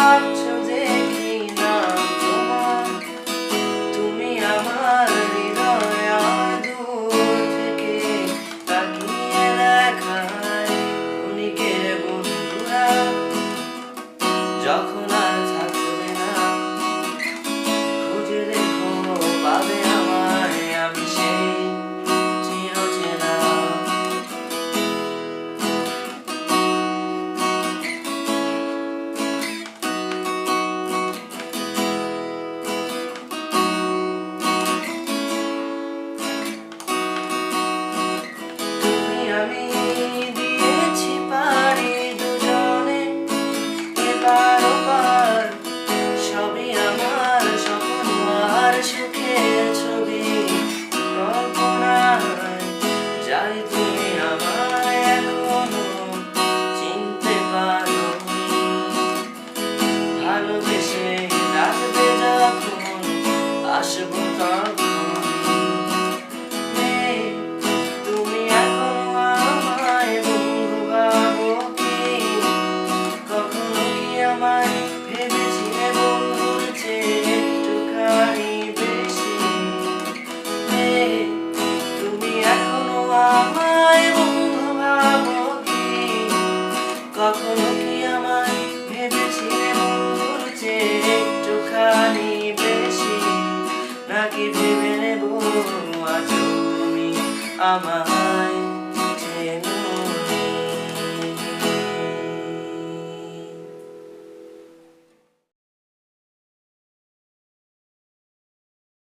ভাবছো যে কি নাম তোমার, তুমি আমার হৃদয় দূর থেকে তাকিয়ে দেখায় ক্ষণিকের বন্ধুরা যখন আর থাকবে না, খুঁজে দেখো পাবে আমায়, আমি সেই চিরচেনা। আমি দিয়েছি পারি দুজনে এপার ওপার, সবই আমার স্বপ্ন আর সুখের ছবি কল্পনায়। যাই তুমি আমায় এখনো চিনতে পারোনি, ভালোবেসে ডাকবে যখন আসবো তখন। ভেবেছিলে বন্ধুর চেয়ে একটুখানি বেশি, তুমি এখনো আমায় বন্ধু ভাবো কি? কখনো কি আমায় ভেবেছিলে বন্ধুর চেয়ে একটুখানি বেশি, নাকি ভেবে নেবো আজও তুমি আমায়?